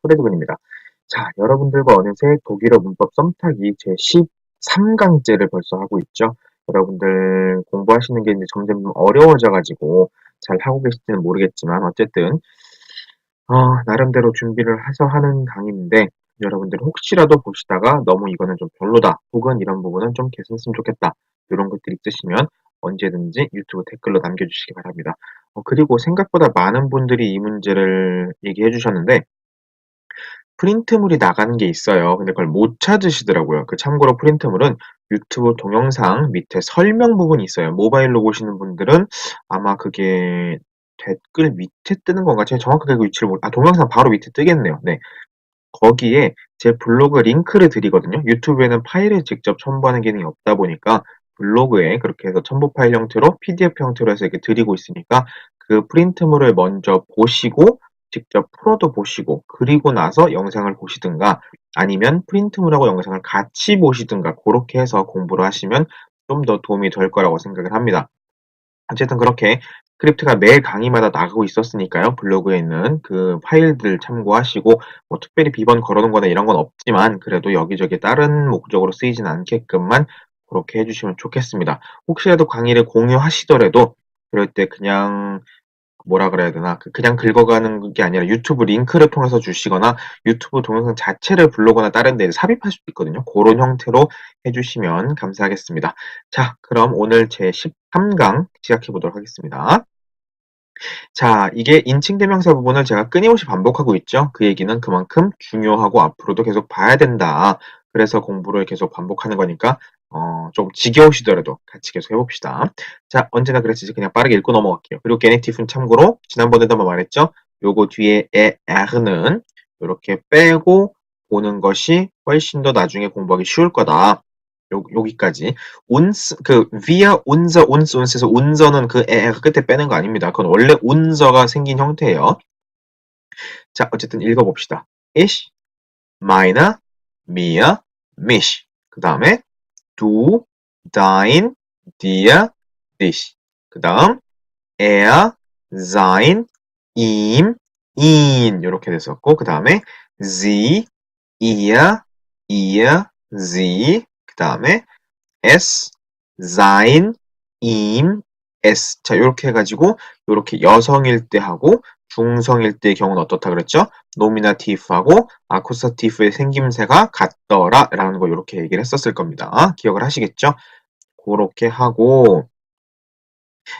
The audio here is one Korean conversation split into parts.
프레드군입니다. 자, 여러분들과 어느새 독일어 문법 썸타기 제 13강째를 벌써 하고 있죠. 여러분들 공부하시는 게 이제 점점 어려워져가지고 잘 하고 계실지는 모르겠지만 어쨌든 나름대로 준비를 해서 하는 강의인데 여러분들 혹시라도 보시다가 너무 이거는 좀 별로다 혹은 이런 부분은 좀 개선했으면 좋겠다 이런 것들이 있으시면 언제든지 유튜브 댓글로 남겨주시기 바랍니다. 그리고 생각보다 많은 분들이 이 문제를 얘기해 주셨는데 프린트물이 나가는 게 있어요. 근데 그걸 못 찾으시더라고요. 참고로 프린트물은 유튜브 동영상 밑에 설명 부분이 있어요. 모바일로 보시는 분들은 아마 그게 댓글 밑에 뜨는 건가? 제가 정확하게 그 위치를 동영상 바로 밑에 뜨겠네요. 네. 거기에 제 블로그 링크를 드리거든요. 유튜브에는 파일을 직접 첨부하는 기능이 없다 보니까 블로그에 그렇게 해서 첨부 파일 형태로 PDF 형태로 해서 이렇게 드리고 있으니까 그 프린트물을 먼저 보시고 직접 풀어도 보시고 그리고 나서 영상을 보시든가 아니면 프린트물하고 영상을 같이 보시든가 그렇게 해서 공부를 하시면 좀 더 도움이 될 거라고 생각을 합니다. 어쨌든 그렇게 스크립트가 매 강의마다 나가고 있었으니까요. 블로그에 있는 그 파일들 참고하시고 뭐 특별히 비번 걸어놓은 거나 이런 건 없지만 그래도 여기저기 다른 목적으로 쓰이진 않게끔만 그렇게 해주시면 좋겠습니다. 혹시라도 강의를 공유하시더라도 그럴 때 그냥 뭐라 그래야 되나 그냥 긁어가는 게 아니라 유튜브 링크를 통해서 주시거나 유튜브 동영상 자체를 블로그나 다른 데에 삽입할 수도 있거든요. 그런 형태로 해주시면 감사하겠습니다. 자, 그럼 오늘 제 13강 시작해 보도록 하겠습니다. 자, 이게 인칭대명사 부분을 제가 끊임없이 반복하고 있죠. 그 얘기는 그만큼 중요하고 앞으로도 계속 봐야 된다. 그래서 공부를 계속 반복하는 거니까 좀 지겨우시더라도 같이 계속 해봅시다. 자, 언제나 그랬지 그냥 빠르게 읽고 넘어갈게요. 그리고 게네티브는 참고로 지난번에도 한번 말했죠. 요거 뒤에 에르는 이렇게 빼고 보는 것이 훨씬 더 나중에 공부하기 쉬울 거다. 여기까지. via unser에서 unser는 그 에가 끝에 빼는 거 아닙니다. 그건 원래 unser가 생긴 형태예요. 자, 어쨌든 읽어봅시다. Ich, meine, mir, mich. 그 다음에 du, dein, dir, dich. 그 다음 er, sein, ihm, ihn 이렇게 됐었고 그 다음에 sie, ihr, sie 그 다음에 es, sein, ihm, es. 자, 요렇게 해가지고, 요렇게 여성일 때 하고, 중성일 때의 경우는 어떻다 그랬죠? 노미나티브하고 아쿠사티브의 생김새가 같더라 라는 거 요렇게 얘기를 했었을 겁니다. 기억을 하시겠죠? 그렇게 하고,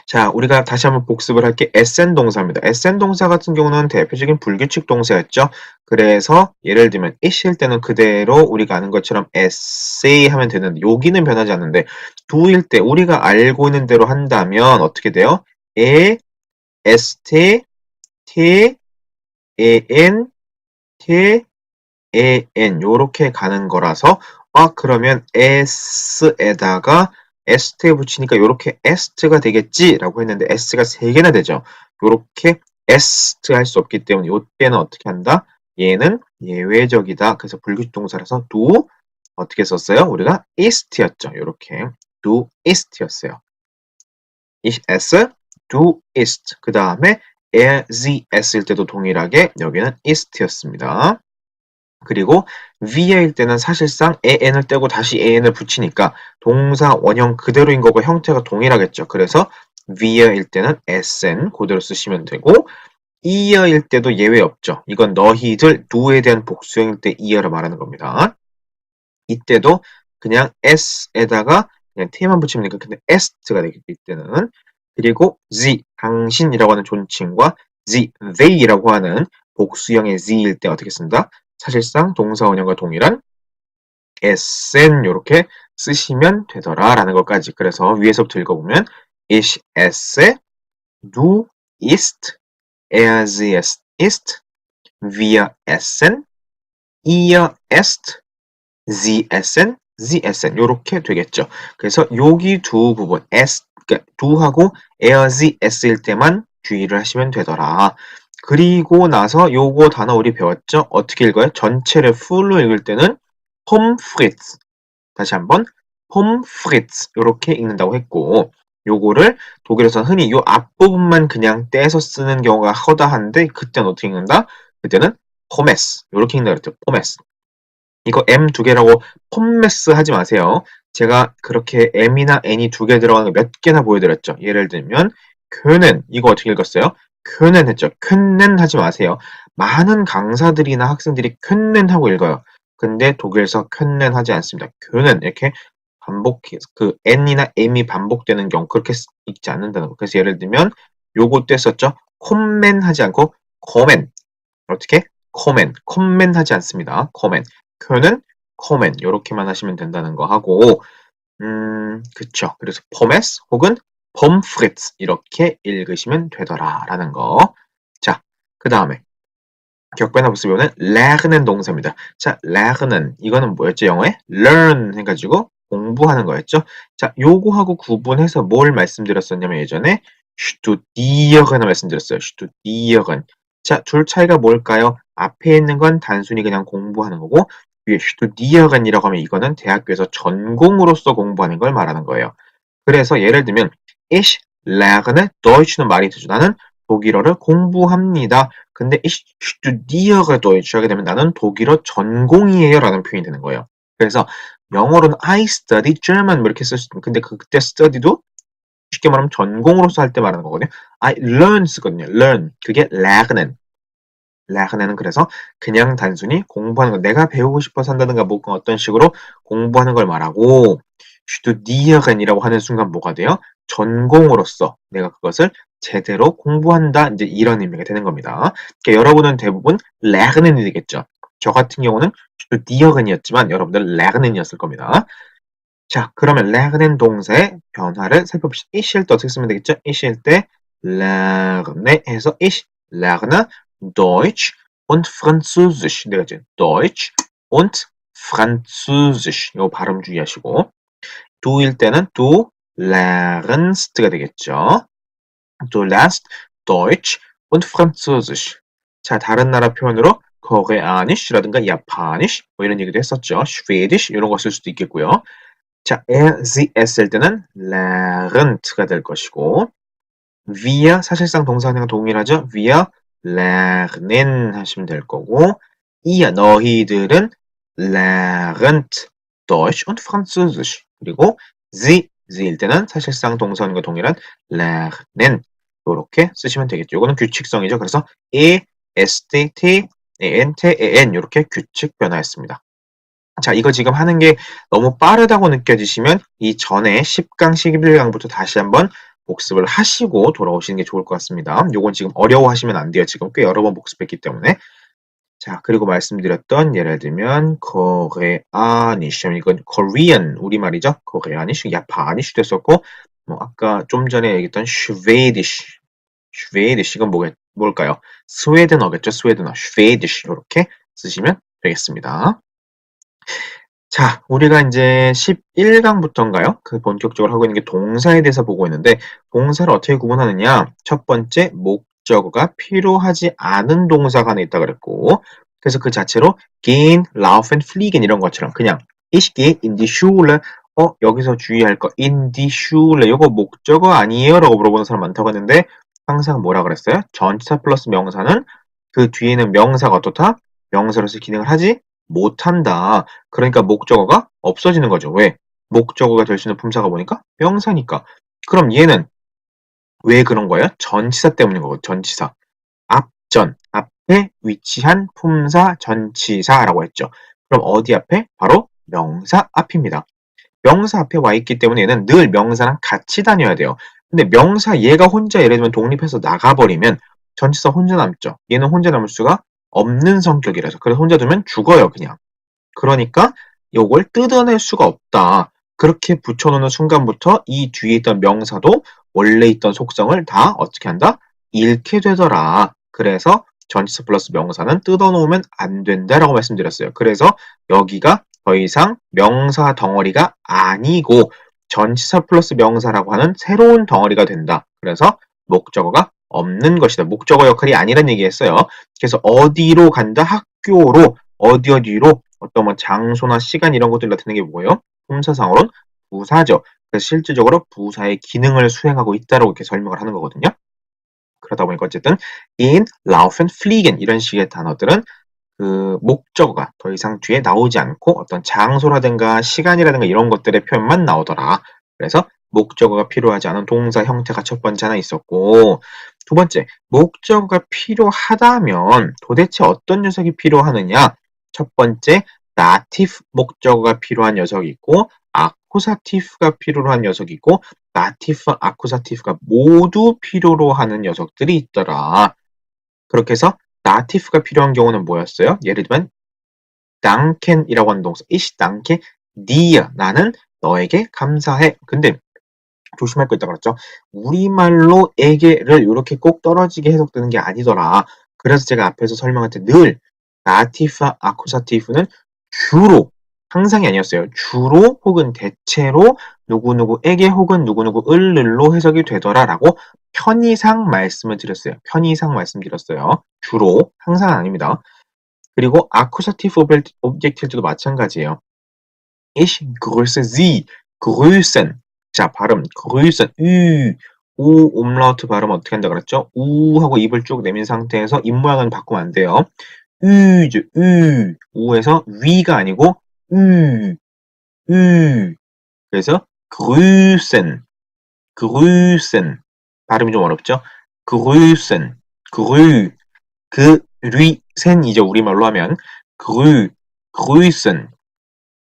자, 우리가 다시 한번 복습을 할 게 SN 동사입니다. SN 동사 같은 경우는 대표적인 불규칙 동사였죠. 그래서 예를 들면 it일 때는 그대로 우리가 아는 것처럼 essay 하면 되는데 여기는 변하지 않는데 do일 때 우리가 알고 있는 대로 한다면 어떻게 돼요? est, t, en, t, en 요렇게 가는 거라서 그러면 s에다가 st에 붙이니까 요렇게 est가 되겠지라고 했는데 s가 3개나 되죠. 요렇게 est 할 수 없기 때문에 요때는 어떻게 한다? 얘는 예외적이다. 그래서 불규칙 동사라서 do 어떻게 썼어요? 우리가 ist였죠. 요렇게 do ist였어요. is, do ist. 그 다음에 as, s일 때도 동일하게 여기는 ist였습니다. 그리고 via일 때는 사실상 an을 떼고 다시 an을 붙이니까 동사 원형 그대로인 거고 형태가 동일하겠죠. 그래서 via일 때는 sn 그대로 쓰시면 되고 ear일 때도 예외 없죠. 이건 너희들 do에 대한 복수형일 때 ear를 말하는 겁니다. 이때도 그냥 s에다가 그냥 t만 붙이면 되니까 근데 est가 되겠죠. 이때는. 그리고 z 당신이라고 하는 존칭과 they라고 하는 복수형의 z일 때 어떻게 쓴다? 사실상 동사 원형과 동일한 sn 이렇게 쓰시면 되더라 라는 것까지. 그래서 위에서부터 읽어보면 ich esse, du isst, er sie isst, wir essen, ihr esst, sie essen, sie essen 이렇게 되겠죠. 그래서 여기 두 부분 s 그러니까 do하고 er, sie, s일 때만 주의를 하시면 되더라. 그리고 나서 요거 단어 우리 배웠죠? 어떻게 읽어요? 전체를 풀로 읽을 때는 폼프리츠 다시 한번 폼프리츠 이렇게 읽는다고 했고 요거를 독일에서는 흔히 요 앞부분만 그냥 떼서 쓰는 경우가 허다한데 그때는 어떻게 읽는다? 그때는 포메스 이렇게 읽는다 그랬죠. 포메스. 이거 M 두 개라고 폼메스 하지 마세요. 제가 그렇게 M이나 N이 두 개 들어가는 거 몇 개나 보여드렸죠. 예를 들면 könen 이거 어떻게 읽었어요? könen 했죠. können 하지 마세요. 많은 강사들이나 학생들이 können 하고 읽어요. 근데 독일에서 können 하지 않습니다. können 이렇게 반복해서 그 N이나 M이 반복되는 경우 그렇게 읽지 않는다는 거. 그래서 예를 들면 요것도 했었죠. 콤멘 하지 않고 코멘 어떻게? 코멘 하지 않습니다. 코멘 큐는 코멘 요렇게만 하시면 된다는 거 하고 그쵸. 그래서 포메스 혹은 폼프리츠 이렇게 읽으시면 되더라라는 거. 자, 그 다음에 격변화 복습 배우는 lernen 동사입니다. 자, lernen 이거는 뭐였죠? 영어에 learn 해가지고 공부하는 거였죠. 자, 요거하고 구분해서 뭘 말씀드렸었냐면 예전에 studieren 말씀드렸어요. studieren. 자, 둘 차이가 뭘까요? 앞에 있는 건 단순히 그냥 공부하는 거고 위에 studieren이라고 하면 이거는 대학교에서 전공으로서 공부하는 걸 말하는 거예요. 그래서 예를 들면 ich lerne Deutsch는 말이 되죠. 나는 독일어를 공부합니다. 근데 ich studiere Deutsch 하게 되면 나는 독일어 전공이에요 라는 표현이 되는 거예요. 그래서 영어로는 I study German 뭐 이렇게 쓸 수 있는 근데 그때 study도 쉽게 말하면 전공으로서 할 때 말하는 거거든요. I learn 쓰거든요. learn 그게 lernen 는 그래서 그냥 단순히 공부하는 거 내가 배우고 싶어서 한다든가 뭐 어떤 식으로 공부하는 걸 말하고 studieren이라고 하는 순간 뭐가 돼요? 전공으로서 내가 그것을 제대로 공부한다 이제 이런 의미가 되는 겁니다. 그러니까 여러분은 대부분 lernen 이 되겠죠. 저 같은 경우는 studieren이었지만 여러분들 lernen이었을 겁니다. 자, 그러면 lernen 동사의 변화를 살펴봅시다. 이실 때 어떻게 쓰면 되겠죠? 이실 때 lerne 해서 ich lerne Deutsch und Französisch. 네 가지. Deutsch und Französisch. 이거 발음 주의하시고. du일 때는 du lernst가 되겠죠. Du lernst Deutsch und Französisch. 자, 다른 나라 표현으로 Koreanisch라든가 Japanisch 뭐 이런 얘기도 했었죠. Schwedisch 이런 거 쓸 수도 있겠고요. 자, sie 했을 때는 learnt가 될 것이고 wir 사실상 동사랑 동일하죠. wir lernen 하시면 될 거고 ihr 너희들은 lernt Deutsch und Französisch 그리고 sie일 때는 사실상 동사과 동일한 lernen 이렇게 쓰시면 되겠죠. 이거는 규칙성이죠. 그래서 e, s, t, t, n, t, n 이렇게 규칙 변화했습니다. 자, 이거 지금 하는 게 너무 빠르다고 느껴지시면 이 전에 10강, 11강부터 다시 한번 복습을 하시고 돌아오시는 게 좋을 것 같습니다. 요건 지금 어려워하시면 안 돼요. 지금 꽤 여러 번 복습했기 때문에. 자, 그리고 말씀드렸던 예를 들면 코레아니쉬 이건 코리안 우리말이죠. 코레아니쉬, 야파니쉬도 했었고 뭐 아까 좀 전에 얘기했던 슈웨디쉬 이건 뭘까요? 스웨덴어겠죠. 스웨덴어, 슈웨디쉬 이렇게 쓰시면 되겠습니다. 자, 우리가 이제 11강부터인가요? 그 본격적으로 하고 있는 게 동사에 대해서 보고 있는데 동사를 어떻게 구분하느냐? 첫 번째 목적어가 필요하지 않은 동사가 하나 있다 그랬고 그래서 그 자체로 gehen, laufen, fliegen 이런 것처럼 그냥 ich gehe in die Schule 여기서 주의할 거 in die Schule 이거 목적어 아니에요? 라고 물어보는 사람 많다고 했는데 항상 뭐라 그랬어요? 전치사 플러스 명사는 그 뒤에는 명사가 어떻다? 명사로서 기능을 하지 못한다. 그러니까 목적어가 없어지는 거죠. 왜? 목적어가 될 수 있는 품사가 뭐니까? 명사니까. 그럼 얘는 왜 그런 거예요? 전치사 때문인 거고 전치사. 앞전, 앞에 위치한 품사 전치사라고 했죠. 그럼 어디 앞에? 바로 명사 앞입니다. 명사 앞에 와 있기 때문에 얘는 늘 명사랑 같이 다녀야 돼요. 근데 명사 얘가 혼자 예를 들면 독립해서 나가버리면 전치사 혼자 남죠. 얘는 혼자 남을 수가 없는 성격이라서. 그래서 혼자 두면 죽어요, 그냥. 그러니까 요걸 뜯어낼 수가 없다. 그렇게 붙여놓는 순간부터 이 뒤에 있던 명사도 원래 있던 속성을 다 어떻게 한다? 잃게 되더라. 그래서 전치사 플러스 명사는 뜯어놓으면 안 된다라고 말씀드렸어요. 그래서 여기가 더 이상 명사 덩어리가 아니고 전치사 플러스 명사라고 하는 새로운 덩어리가 된다. 그래서 목적어가 없는 것이다. 목적어 역할이 아니란 얘기했어요. 그래서 어디로 간다? 학교로 어디로 어떤 뭐 장소나 시간 이런 것들 나타내는 게 뭐예요? 품사상으로는 부사죠. 그래서 실질적으로 부사의 기능을 수행하고 있다라고 이렇게 설명을 하는 거거든요. 그러다 보니까 어쨌든 in, laufen, fliegen 이런 식의 단어들은 그 목적어가 더 이상 뒤에 나오지 않고 어떤 장소라든가 시간이라든가 이런 것들의 표현만 나오더라. 그래서 목적어가 필요하지 않은 동사 형태가 첫 번째 하나 있었고, 두 번째, 목적어가 필요하다면 도대체 어떤 녀석이 필요하느냐? 첫 번째, 나티브 목적어가 필요한 녀석이 있고, 아쿠사티브가 필요로 한 녀석이 있고, 나티브, 아쿠사티브가 모두 필요로 하는 녀석들이 있더라. 그렇게 해서 나티브가 필요한 경우는 뭐였어요? 예를 들면 danken이라고 하는 동사, ich danke dir, 나는 너에게 감사해. 근데 조심할 거 있다고 그랬죠? 우리말로 에게를 이렇게 꼭 떨어지게 해석되는 게 아니더라. 그래서 제가 앞에서 설명할 때 늘 나티브와 아쿠사티브는 주로, 항상이 아니었어요. 주로 혹은 대체로 누구누구에게 혹은 누구누구을로 해석이 되더라라고 편의상 말씀을 드렸어요. 편의상 말씀드렸어요. 주로, 항상은 아닙니다. 그리고 아쿠사티브 오브젝티브도 마찬가지예요. Ich grüße Sie. grüßen. 자, 발음. grüßen. 우 umlaut 발음 어떻게 한다 그랬죠? 우 하고 입을 쭉 내민 상태에서 입 모양은 바꾸면 안 돼요. 으죠. 우에서 위가 아니고 으. 으. 그래서 grüßen. grüßen. 발음이 좀 어렵죠? grüßen. grü. 그 리센이죠. 우리말로 하면 grüßen.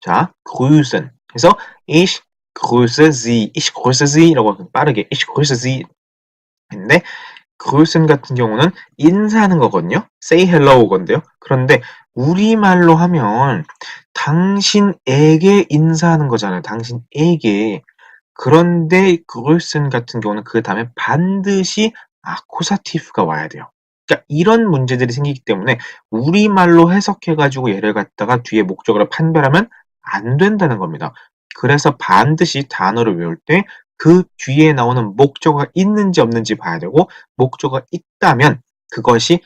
자, grüßen. 그래서 ich grüße Sie, ich grüße Sie라고 빠르게 ich grüße Sie 했는데 grüßen 같은 경우는 인사하는 거거든요. say hello 건데요. 그런데 우리말로 하면 당신에게 인사하는 거잖아요. 당신에게. 그런데 grüßen 같은 경우는 그 다음에 반드시 아쿠사티브가 와야 돼요. 그러니까 이런 문제들이 생기기 때문에 우리말로 해석해가지고 얘를 갖다가 뒤에 목적어를 판별하면 안 된다는 겁니다. 그래서 반드시 단어를 외울 때 그 뒤에 나오는 목적어가 있는지 없는지 봐야 되고, 목적어가 있다면 그것이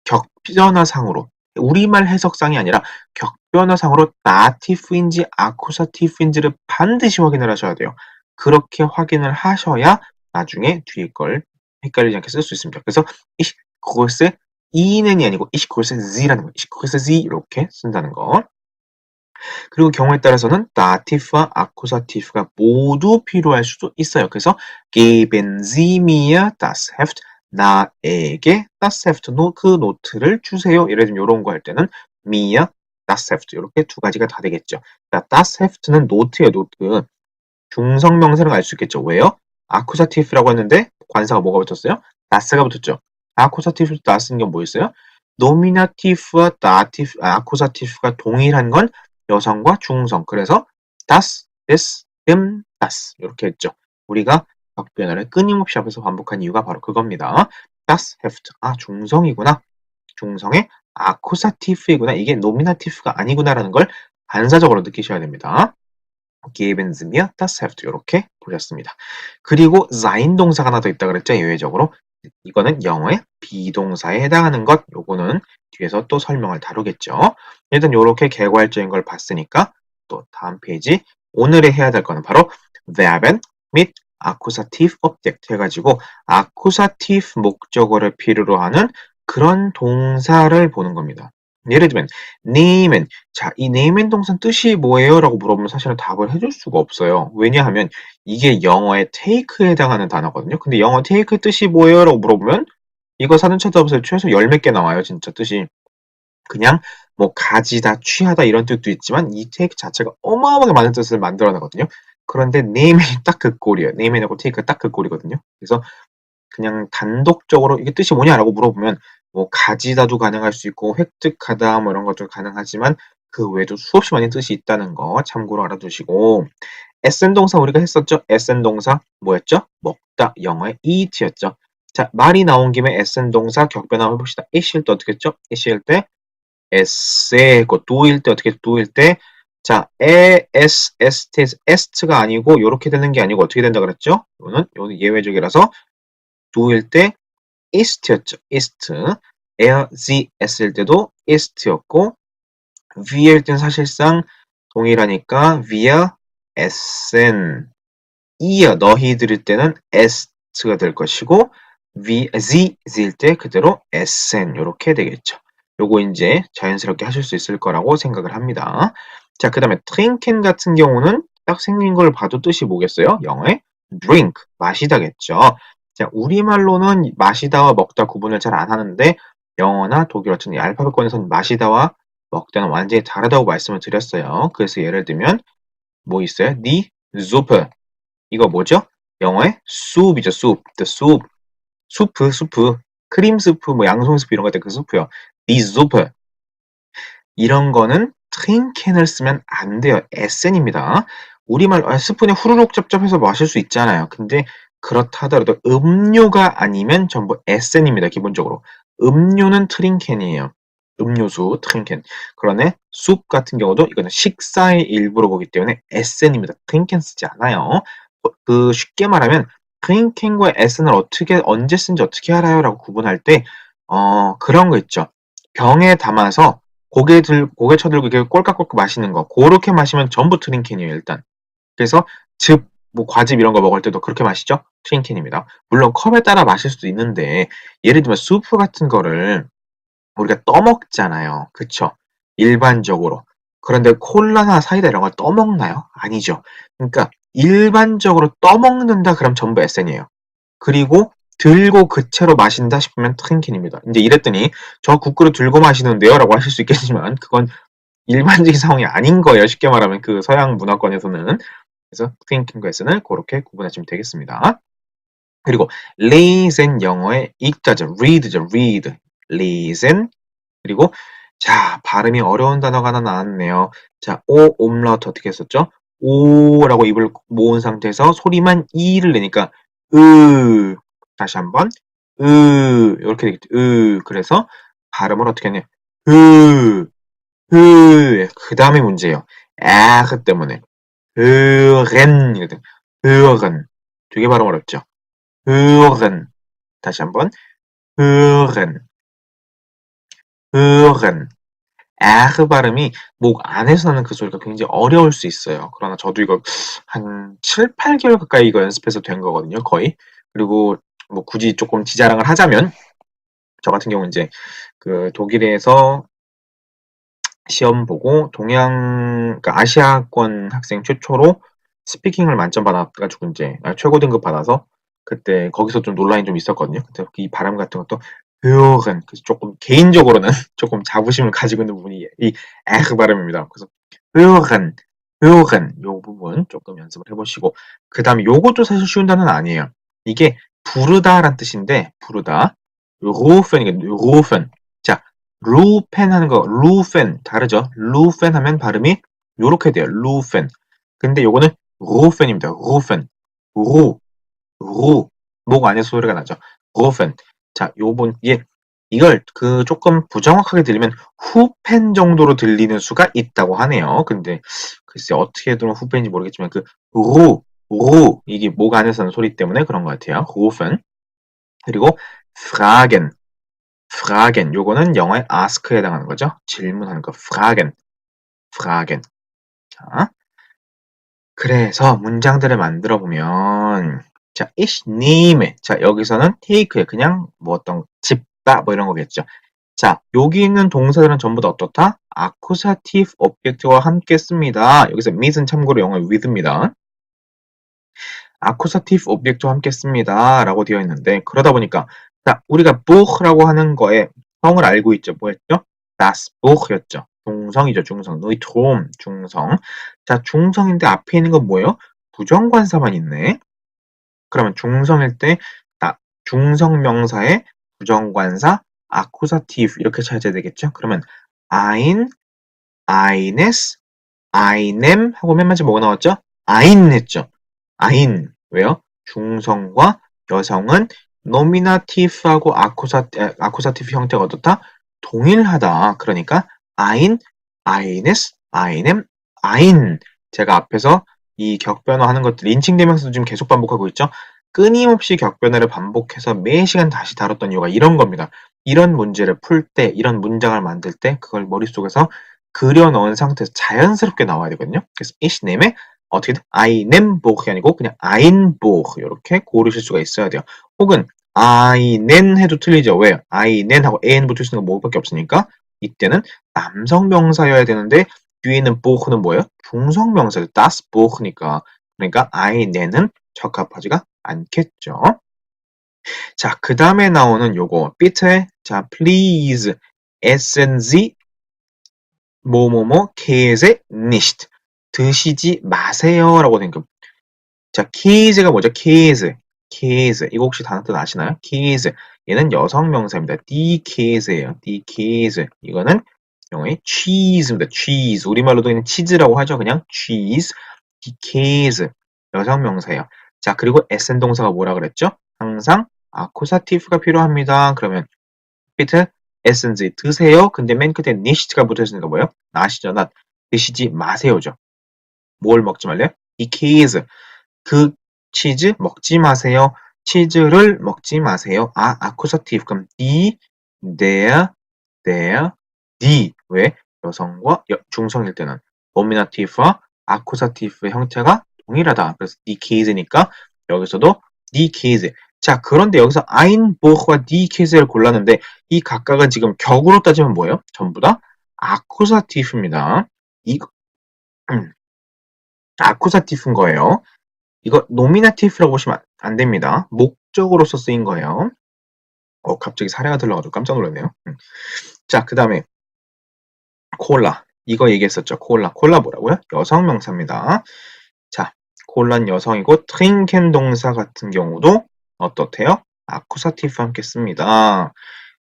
격변화상으로, 우리말 해석상이 아니라 격변화상으로 나티브인지 아쿠사티브인지를 반드시 확인을 하셔야 돼요. 그렇게 확인을 하셔야 나중에 뒤에 걸 헷갈리지 않게 쓸 수 있습니다. 그래서 ich grüße Ihnen이 아니고 ich grüße Sie라는 거, ich grüße Sie 이렇게 쓴다는 거. 그리고 경우에 따라서는 다티프와 아쿠사티프가 모두 필요할 수도 있어요. 그래서 geben Sie mir das Heft, 나에게 das Heft, 그 노트를 주세요. 예를 들면 이런 거 할 때는 mir das Heft 이렇게 두 가지가 다 되겠죠. 자, das Heft는 노트예요. 노트. 중성명사를 알 수 있겠죠. 왜요? 아쿠사티프라고 했는데 관사가 뭐가 붙었어요? das가 붙었죠. 아쿠사티프 das는 게 뭐 있어요? 노미나티프와 다티프, 아쿠사티프가 동일한 건 여성과 중성. 그래서 das, des, dem, das 이렇게 했죠. 우리가 격변화를 끊임없이 앞에서 반복한 이유가 바로 그겁니다. das Heft. 아, 중성이구나. 중성의 아쿠사티프이구나. 이게 노미나티프가 아니구나라는 걸 반사적으로 느끼셔야 됩니다. geben Sie mir das Heft 이렇게 보셨습니다. 그리고 sein 동사가 하나 더 있다 그랬죠. 예외적으로. 이거는 영어의 비동사에 해당하는 것. 요거는 뒤에서 또 설명을 다루겠죠. 일단 이렇게 개괄적인 걸 봤으니까 또 다음 페이지 오늘에 해야 될 거는 바로 verben 및 accusative object 해가지고 accusative 목적어를 필요로 하는 그런 동사를 보는 겁니다. 예를 들면 name은, 자, 이 name은 동사 뜻이 뭐예요? 라고 물어보면 사실은 답을 해줄 수가 없어요. 왜냐하면 이게 영어의 take에 해당하는 단어거든요. 근데 영어 take 뜻이 뭐예요? 라고 물어보면 이거 사전 찾아보세요. 최소 열 몇 개 나와요. 진짜 뜻이. 그냥 뭐 가지다, 취하다 이런 뜻도 있지만 이 take 자체가 어마어마하게 많은 뜻을 만들어내거든요. 그런데 name이 딱 그 꼴이에요. name하고 take가 딱 그 꼴이거든요. 그래서 그냥 단독적으로 이게 뜻이 뭐냐라고 물어보면 뭐 가지다도 가능할 수 있고 획득하다 뭐 이런 것도 가능하지만 그 외에도 수없이 많은 뜻이 있다는 거 참고로 알아두시고, SN 동사 우리가 했었죠. SN 동사 뭐였죠? 먹다. 영어의 eat였죠. 자, 말이 나온 김에 SN 동사 격변화 해봅시다. it일 때 어떻게 했죠? it일 때 에세 했고 do일 때 어떻게 do일 때 자, est가 아니고 이렇게 되는 게 아니고 어떻게 된다 그랬죠? 이거는 예외적이라서 do일 때 ist였죠. ist. er, sie, s일 때도 ist였고 wir 때는 사실상 동일하니까 wir, essen. ihr, 너희들일 때는 est가 될 것이고 sie, z일 때 그대로 essen 이렇게 되겠죠. 요거 이제 자연스럽게 하실 수 있을 거라고 생각을 합니다. 자, 그 다음에 trinken 같은 경우는 딱 생긴 걸 봐도 뜻이 뭐겠어요? 영어에 drink, 마시다겠죠. 자, 우리말로는 마시다와 먹다 구분을 잘 안 하는데 영어나 독일 같은 이 알파벳권에서는 마시다와 먹다는 완전히 다르다고 말씀을 드렸어요. 그래서 예를 들면 뭐 있어요? Die Suppe. 이거 뭐죠? 영어의 soup이죠, soup. The soup. 수프. 크림 스프, 뭐 양송 스프 이런 것들 그 수프요. Die Suppe. 이런 거는 트rinken을 쓰면 안 돼요. 에센입니다. 우리말 스푼에 후루룩 짭짭해서 마실 수 있잖아요. 근데 그렇다 하더라도 음료가 아니면 전부 에센입니다. 기본적으로. 음료는 트rinken이에요. 음료수 트rinken. 그러네 숲 같은 경우도 이거는 식사의 일부로 보기 때문에 에센입니다. 트rinken 쓰지 않아요. 그 쉽게 말하면 트rinken과 에센을 어떻게 언제 쓴지 어떻게 알아요? 라고 구분할 때 그런 거 있죠. 병에 담아서 고개 쳐들고 이렇게 꼴깍꼴깍 마시는 거. 그렇게 마시면 전부 트rinken이에요, 일단. 그래서 즙, 뭐 과즙 이런 거 먹을 때도 그렇게 마시죠? 트rinken입니다. 물론 컵에 따라 마실 수도 있는데 예를 들면 수프 같은 거를 우리가 떠먹잖아요. 그쵸? 일반적으로. 그런데 콜라나 사이다 이런 걸 떠먹나요? 아니죠. 그러니까 일반적으로 떠먹는다 그럼 전부 에센이에요. 그리고 들고 그 채로 마신다 싶으면 트rinken입니다. 이제 이랬더니 저 국그릇 들고 마시는데요? 라고 하실 수 있겠지만 그건 일반적인 상황이 아닌 거예요. 쉽게 말하면 그 서양 문화권에서는. 그래서 thinking 에서는 그렇게 구분하시면 되겠습니다. 그리고 lesen 영어의 읽다죠. read죠. read. lesen. 그리고 자, 발음이 어려운 단어가 하나 나왔네요. 자, 오 옴라우트 어떻게 했었죠? 오라고 입을 모은 상태에서 소리만 이를 내니까 으. 다시 한번 이렇게 되겠죠. 그래서 발음을 어떻게 하냐? 으. 그 다음에 문제예요. 그 때문에. hören, 이거든. hören. 되게 발음 어렵죠. hören. 다시 한번. hören. hören. 그 발음이 목 안에서 나는 그 소리가 굉장히 어려울 수 있어요. 그러나 저도 이거 한 7, 8개월 가까이 이거 연습해서 된 거거든요, 거의. 그리고 뭐 굳이 조금 지자랑을 하자면, 저 같은 경우는 이제 그 독일에서 시험 보고 그러니까 아시아권 학생 최초로 스피킹을 만점 받아가지고 이제 최고 등급 받아서 그때 거기서 좀 논란이 좀 있었거든요. 그때 이 발음 같은 것도 hören 그래서 조금 개인적으로는 조금 자부심을 가지고 있는 부분이 이 그 발음입니다. 그래서 hören 요 부분 조금 연습을 해보시고 그 다음에 요것도 사실 쉬운 단어는 아니에요. 이게 부르다란 뜻인데 부르다 rufen rufen 자 루펜 하는 거, 루펜 다르죠? 루펜 하면 발음이 요렇게 돼요. 루펜. 근데 요거는 루펜입니다. 루펜. 루, 루. 목 안에서 소리가 나죠. 루펜. 자, 이걸 그 조금 부정확하게 들리면 후펜 정도로 들리는 수가 있다고 하네요. 근데 글쎄 어떻게 들으면 후펜인지 모르겠지만 그 이게 목 안에서 나는 소리 때문에 그런 것 같아요. 루펜. 그리고 fragen. fragen 요거는 영어의 ask에 해당하는 거죠. 질문하는 거 fragen. 자, 그래서 문장들을 만들어 보면 자, ich nehme 자, 여기서는 take에 그냥 뭐 어떤 집다 뭐 이런 거겠죠. 자, 여기 있는 동사들은 전부 다 어떻다? accusative object와 함께 씁니다. 여기서 mit은 참고로 영어 with입니다. accusative object와 함께 씁니다. 라고 되어 있는데 그러다 보니까 자, 우리가 buch라고 하는 거에 성을 알고 있죠. 뭐였죠? das Buch였죠. 중성이죠. 중성. neutrum 중성. 자, 중성인데 앞에 있는 건 뭐예요? 부정관사만 있네. 그러면 중성일 때 중성 명사의 부정관사 accusative 이렇게 찾아야 되겠죠? 그러면 ein, eines, einem 하고 맨 마지막에 뭐가 나왔죠? ein 했죠. ein. 왜요? 중성과 여성은 노미나티브하고 아쿠사티브 형태가 어떻다? 동일하다. 그러니까 ein, eines, einem, ein. 제가 앞에서 이 격변화 하는 것들 인칭되면서도 지금 계속 반복하고 있죠. 끊임없이 격변화를 반복해서 매 시간 다시 다뤘던 이유가 이런 겁니다. 이런 문제를 풀 때, 이런 문장을 만들 때 그걸 머릿속에서 그려 넣은 상태에서 자연스럽게 나와야 되거든요. 그래서 ich nehme 어떻게든 einen Buch이 아니고 그냥 ein Buch 이렇게 고르실 수가 있어야 돼요. 혹은 einen 해도 틀리죠. 왜? einen 하고 en 붙을 수 있는 거 뭐밖에 없으니까 이때는 남성 명사여야 되는데 뒤에는 보흐는 뭐예요? 중성 명사죠. das Buch니까. 그러니까 I, 내는 적합하지가 않겠죠. 자, 그 다음에 나오는 요거 bitte, 자, please, essen Sie 뭐뭐뭐 käse nicht. 드시지 마세요라고 된 거. 자, käse가 뭐죠? käse. käse. 이거 혹시 단어 뜻 아시나요? käse. 얘는 여성 명사입니다. die Käse예요. die Käse. 이거는 영어의 cheese입니다. cheese. 우리말로도 있는 치즈라고 하죠. 그냥 cheese. die Käse. 여성 명사예요. 자, 그리고 essen 동사가 뭐라 그랬죠? 항상 아쿠사티프가 필요합니다. 그러면 bitte essen Sie 드세요. 근데 맨 끝에 nicht가 붙어있으니까 뭐예요? 아시죠? 나 드시지 마세요죠. 뭘 먹지 말래요? die Käse. 그 치즈 먹지 마세요. 치즈를 먹지 마세요. 아, 아쿠사티브. 그럼 die, der, die. 왜? 여성과 중성일 때는 노미나티브와 아쿠사티브의 형태가 동일하다. 그래서 die Käse니까 여기서도 die Käse. 자, 그런데 여기서 ein Buch와 die Käse를 골랐는데 이 각각은 지금 격으로 따지면 뭐예요? 전부 다 아쿠사티브입니다. 이거 아쿠사티브인 거예요. 이거 노미나티브라고 보시면 안 됩니다. 목적으로서 쓰인 거예요. 갑자기 사례가 들려가지고 깜짝 놀랐네요. 자, 그 다음에 콜라. 이거 얘기했었죠. 콜라. 콜라 뭐라고요? 여성 명사입니다. 자, 콜라는 여성이고 trinken 동사 같은 경우도 어떻대요? 아쿠사티브 함께 씁니다.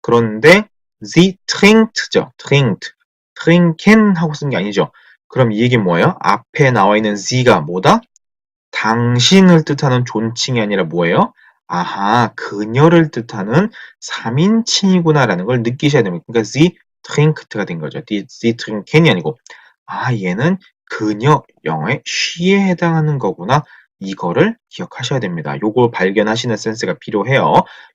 그런데 sie trinkt죠. trinkt. trinken 하고 쓴 게 아니죠. 그럼 이 얘기는 뭐예요? 앞에 나와 있는 sie가 뭐다? 당신을 뜻하는 존칭이 아니라 뭐예요? 아하, 그녀를 뜻하는 3인칭이구나라는 걸 느끼셔야 됩니다. 그러니까 sie trinkt가 된 거죠. sie trinken이 아니고 아, 얘는 그녀, 영어의 she에 해당하는 거구나. 이거를 기억하셔야 됩니다. 요거 발견하시는 센스가 필요해요.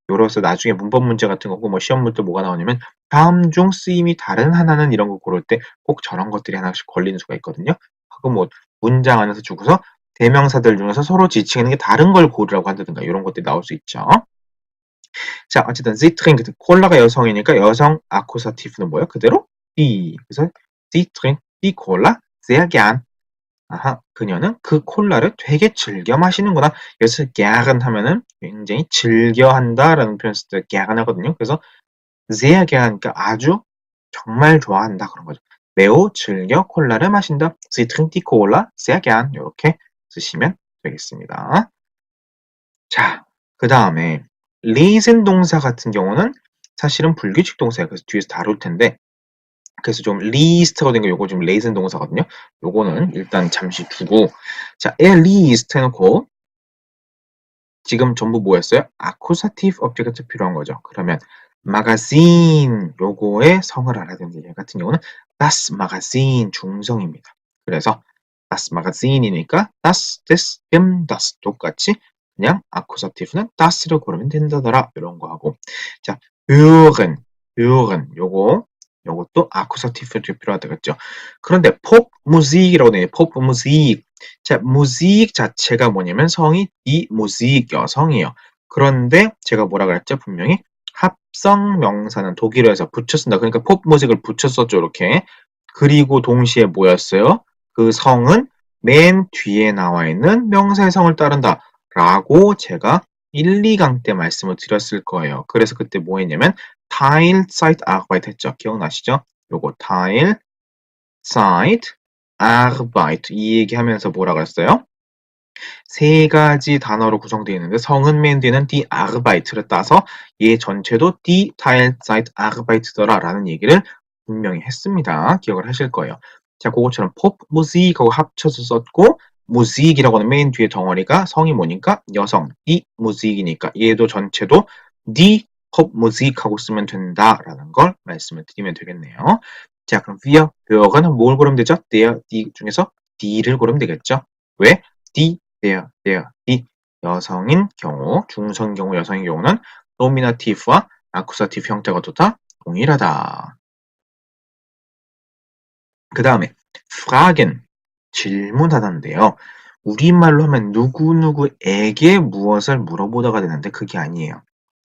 요로서 나중에 문법 문제 같은 거고 뭐 시험 문제 뭐가 나오냐면 다음 중 쓰임이 다른 하나는 이런 거 고를 때 꼭 저런 것들이 하나씩 걸리는 수가 있거든요. 하고 뭐 문장 안에서 주고서 대명사들 중에서 서로 지칭하는 게 다른 걸 고르라고 한다든가 이런 것들이 나올 수 있죠. 자, 어쨌든 sie trinkt 콜라가 여성이니까 여성 아쿠사티브는 뭐예요? 그대로 die. 그래서 sie trinkt die Cola sehr gern. 아하, 그녀는 그 콜라를 되게 즐겨 마시는구나. 여기서 gern 하면은 굉장히 즐겨 한다라는 표현 쓸 때 gern 하거든요. 그래서 sehr gern, 그러니까 아주 정말 좋아한다 그런 거죠. 매우 즐겨 콜라를 마신다. Sie trinkt die Cola sehr gern. 이렇게 쓰시면 되겠습니다. 자, 그 다음에 lesen 동사 같은 경우는 사실은 불규칙 동사예요. 그래서 뒤에서 다룰 텐데 그래서 좀 리스트가 된 거 요거 좀 lesen 동사거든요. 요거는 일단 잠시 두고 자, er liest 해놓고 지금 전부 뭐였어요? accusative object가 필요한 거죠. 그러면 magazine 요거의 성을 알아야 되는데 얘 같은 경우는 das Magazin 중성입니다. 그래서 das Magazin이니까 das, des, dem, das 똑같이 그냥 accusative는 das를 고르면 된다더라 이런 거 하고 자, hören 요것도 아쿠사티브 필요하다겠죠. 그런데 팝 무직이라고 되어 있네요. 팝 무직. 자, 무직 자체가 뭐냐면 성이 이 무직 여성이에요. 그런데 제가 뭐라 그랬죠? 분명히 합성 명사는 독일어에서 붙였습니다. 그러니까 팝 무직을 붙였었죠. 이렇게. 그리고 동시에 뭐였어요? 그 성은 맨 뒤에 나와 있는 명사의 성을 따른다. 라고 제가 1, 2강 때 말씀을 드렸을 거예요. 그래서 그때 뭐 했냐면 Teilzeitarbeit 했죠. 기억나시죠? 요거 Teilzeitarbeit 이 얘기하면서 뭐라 그랬어요? 세 가지 단어로 구성되어 있는데 성은 맨 뒤에는 die Arbeit를 따서 얘 전체도 die Teilzeitarbeit더라 라는 얘기를 분명히 했습니다. 기억을 하실 거예요. 자, 그것처럼 Popmusik하고 합쳐서 썼고 무직이라고 하는 맨 뒤에 덩어리가 성이 뭐니까 여성 die Musik이니까 얘도 전체도 die Popmusik 하고 쓰면 된다라는 걸 말씀을 드리면 되겠네요. 자, 그럼 wir hören 뭘 고르면 되죠? der, die 중에서 die를 고르면 되겠죠? 왜? die, der, die 여성인 경우, 중성 경우, 여성인 경우는 노미나티브와 아쿠사티브 형태가 다 동일하다. 그 다음에 fragen 질문하다인데요. 우리말로 하면 누구누구에게 무엇을 물어보다가 되는데 그게 아니에요.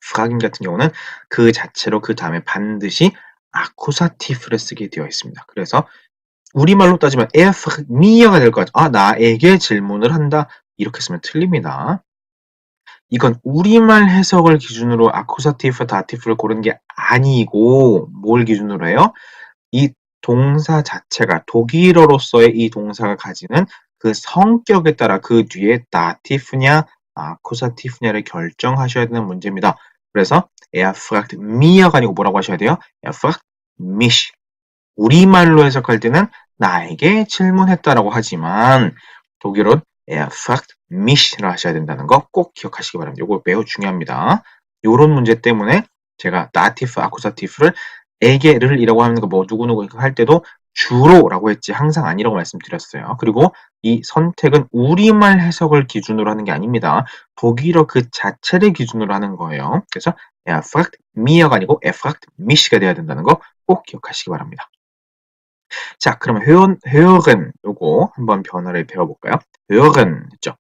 fragen 같은 경우는 그 자체로 그 다음에 반드시 아쿠사티프를 쓰게 되어 있습니다. 그래서 우리말로 따지면 er fragt mir가 될 것 같죠. 나에게 질문을 한다. 이렇게 쓰면 틀립니다. 이건 우리말 해석을 기준으로 아쿠사티프, 다티프를 고르는 게 아니고 뭘 기준으로 해요? 이 동사 자체가 독일어로서의 이 동사가 가지는 그 성격에 따라 그 뒤에 다티프냐 아쿠사티프냐를 결정하셔야 되는 문제입니다. 그래서 er fragt mir가 아니고 뭐라고 하셔야 돼요? er fragt mich. 우리말로 해석할 때는 나에게 질문했다라고 하지만 독일어는 er fragt mich를 하셔야 된다는 거 꼭 기억하시기 바랍니다. 이거 매우 중요합니다. 이런 문제 때문에 제가 다티프, 아쿠사티프를 에게를 이라고 하는 거 뭐 누구누구 할 때도 주로라고 했지 항상 아니라고 말씀드렸어요. 그리고 이 선택은 우리말 해석을 기준으로 하는 게 아닙니다. 독일어 그 자체를 기준으로 하는 거예요. 그래서 er fragt mir가 아니고 er fragt mich가 돼야 된다는 거 꼭 기억하시기 바랍니다. 자, 그러면 hören 요거 한번 변화를 배워볼까요? hören 했죠.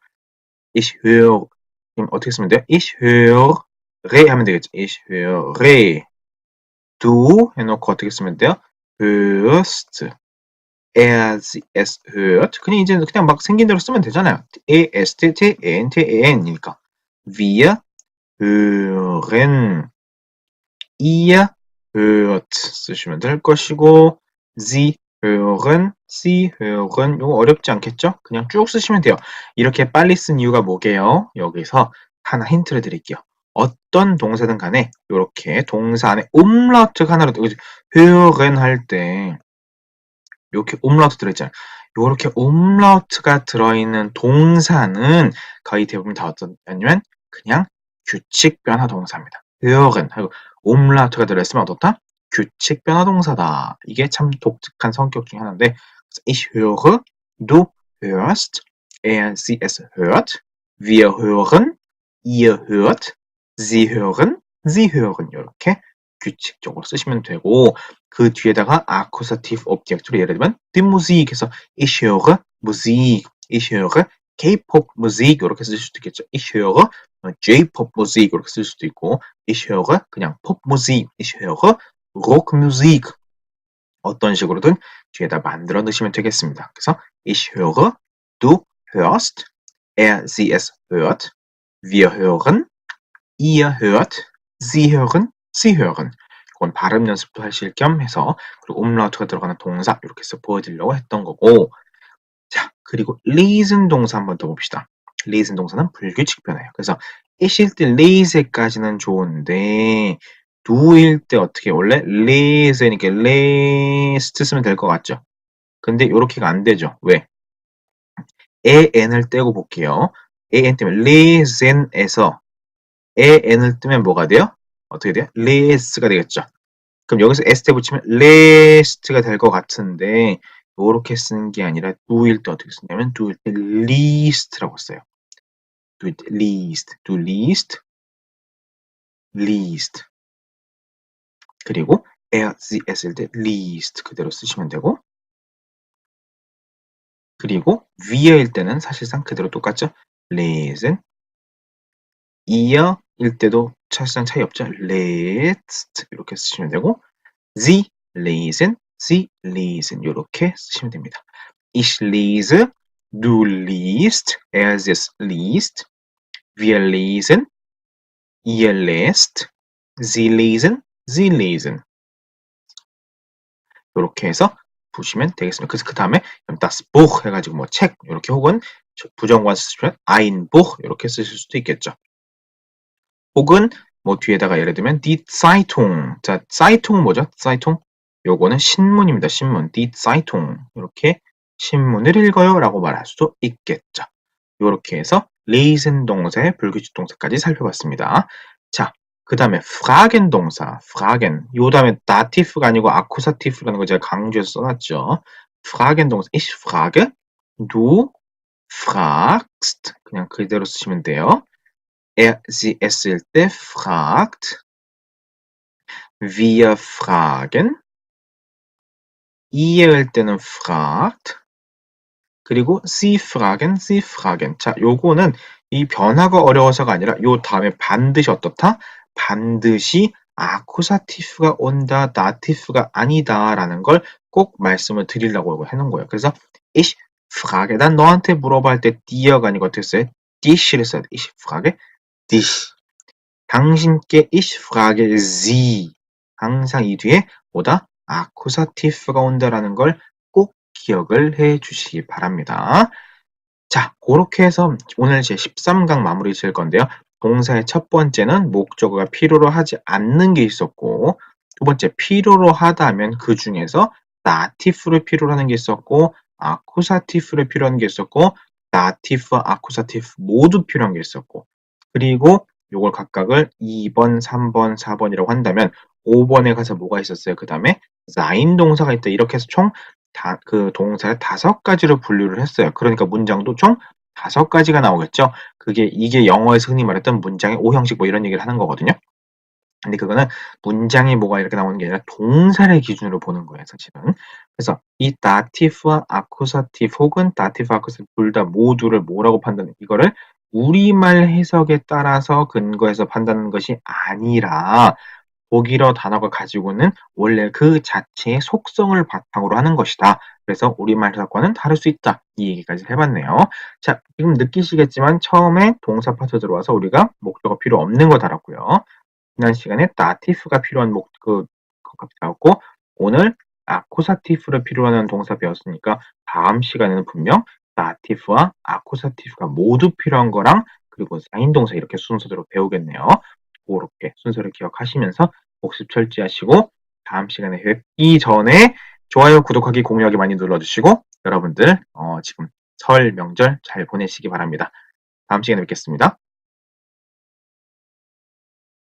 ich höre 그럼 어떻게 쓰면 돼요? ich höre 하면 되겠죠. ich höre du 해놓고 어떻게 쓰면 돼요? hörst es hört 그냥 이제 그냥 막 생긴 대로 쓰면 되잖아요. est t n t n이니까 wir hören ihr hört 쓰시면 될 것이고 sie hören 이거 어렵지 않겠죠? 그냥 쭉 쓰시면 돼요. 이렇게 빨리 쓴 이유가 뭐게요? 여기서 하나 힌트를 드릴게요. 어떤 동사든 간에 이렇게 동사 안에 umlaut가 하나로 hören 할 때 이렇게 umlaut 들어있잖아요. 이렇게 umlaut가 들어있는 동사는 거의 대부분 다 어떠냐면 그냥 규칙 변화 동사입니다. hören 하고 umlaut가 들어있으면 어떻다? 규칙 변화 동사다. 이게 참 독특한 성격 중에 하나인데 ich höre, du hörst, er, sie, es hört, wir hören, ihr hört, sie hören, sie hören 이렇게 규칙적으로 쓰시면 되고 그 뒤에다가 accusative object로 예를 들면 die Musik 해서 ich höre Musik, ich höre K-pop Musik 이렇게 쓸 수도 있겠죠. ich höre J-pop Musik 이렇게 쓸 수도 있고 ich höre 그냥 pop Musik, ich höre rock Musik 어떤 식으로든 뒤에다 만들어 넣으시면 되겠습니다. 그래서 ich höre, du hörst, er, sie, es hört, wir hören, ihr hört, sie hören, sie hören. 이건 발음 연습도 하실 겸 해서 그리고 umlaut가 들어가는 동사 이렇게 해서 보여드리려고 했던 거고 자 그리고 lesen 동사 한번 더 봅시다. lesen 동사는 불규칙 변화예요. 그래서 이실 때 lese까지는 좋은데 do일 때 어떻게 원래 lese니까 lest 쓰면 될 것 같죠? 근데 이렇게가 안 되죠. 왜? en을 떼고 볼게요. en 뜨면 lesen에서 en을 뜨면 뭐가 돼요? 어떻게 돼요? les가 되겠죠. 그럼 여기서 s 붙이면 lest가 될 것 같은데 이렇게 쓰는 게 아니라 do일 때 어떻게 쓰냐면 do일 때 least라고 써요. do it least, do least, least. 그리고 s일 때 least 그대로 쓰시면 되고 그리고 we일 때는 사실상 그대로 똑같죠. lesen, ear일 때도 사실상 차이 없죠. letzt 이렇게 쓰시면 되고 sie lesen, sie lesen 이렇게 쓰시면 됩니다. Ich lese, du liest, er es liest, wir lesen, ihr lest, sie lesen, sie lesen 이렇게 해서 보시면 되겠습니다. 그래서 그 다음에 das Buch 해가지고 뭐 책 이렇게 혹은 부정관 쓰시면 ein Buch 이렇게 쓰실 수도 있겠죠. 혹은 뭐 뒤에다가 예를 들면 die Zeitung. 자, Zeitung은 뭐죠? Zeitung. 요거는 신문입니다. 신문. die Zeitung. 이렇게 신문을 읽어요라고 말할 수도 있겠죠. 이렇게 해서 lesen 동사의 불규칙 동사까지 살펴봤습니다. 자, 그 다음에 fragen 동사, fragen. 요 다음에 dative가 아니고 accusative라는 거 제가 강조해서 써놨죠. fragen 동사, ich frage, du fragst. 그냥 그대로 쓰시면 돼요. er, sie, es일 때 fragt, wir fragen, ihr 때는 fragt, 그리고 sie fragen, sie fragen. 자, 요거는 이 변화가 어려워서가 아니라 요 다음에 반드시 어떻다? 반드시 아쿠사티프가 온다, 다티프가 아니다라는 걸 꼭 말씀을 드리려고 해놓은 거예요. 그래서 ich frage, 난 너한테 물어볼 때 dir가 아니고 어떻게 써요? dich를 써야 돼. ich frage dich. 당신께 ich frage Sie. 항상 이 뒤에 뭐다? 아쿠사티프가 온다라는 걸 꼭 기억을 해 주시기 바랍니다. 자, 그렇게 해서 오늘 제 13강 마무리 지을 건데요. 동사의 첫 번째는 목적어가 필요로 하지 않는 게 있었고, 두 번째 필요로 하다면 그 중에서 나티프를 필요로 하는 게 있었고, 아쿠사티프를 필요로 하는 게 있었고, 나티프와 아쿠사티프 모두 필요한 게 있었고, 그리고 요걸 각각을 2번, 3번, 4번이라고 한다면 5번에 가서 뭐가 있었어요? 그 다음에 sein 동사가 있다. 이렇게 해서 총 그 동사를 5가지로 분류를 했어요. 그러니까 문장도 총 5가지가 나오겠죠. 이게 영어에서 흔히 말했던 문장의 O형식 뭐 이런 얘기를 하는 거거든요. 근데 그거는 문장이 뭐가 이렇게 나오는 게 아니라 동사를 기준으로 보는 거예요, 사실은. 그래서 이 다티프와 아쿠사티프 혹은 다티프, 아쿠사티프 둘 다 모두를 뭐라고 판단해? 이거를 우리말 해석에 따라서 근거해서 판단하는 것이 아니라 독일어 단어가 가지고 있는 원래 그 자체의 속성을 바탕으로 하는 것이다. 그래서 우리말 해석과는 다를 수 있다. 이 얘기까지 해봤네요. 자, 지금 느끼시겠지만 처음에 동사 파트 들어와서 우리가 목적어 필요 없는 거 달았고요. 지난 시간에 다티프가 필요한 것까지 배웠고 오늘 아쿠사티프를 필요로 하는 동사 배웠으니까 다음 시간에는 분명 다티프와 아쿠사티프가 모두 필요한 거랑 그리고 사인 동사 이렇게 순서대로 배우겠네요. 그렇게 순서를 기억하시면서 복습 철저하시고 다음 시간에 뵙기 전에 좋아요, 구독하기, 공유하기 많이 눌러주시고 여러분들 지금 설 명절 잘 보내시기 바랍니다. 다음 시간에 뵙겠습니다.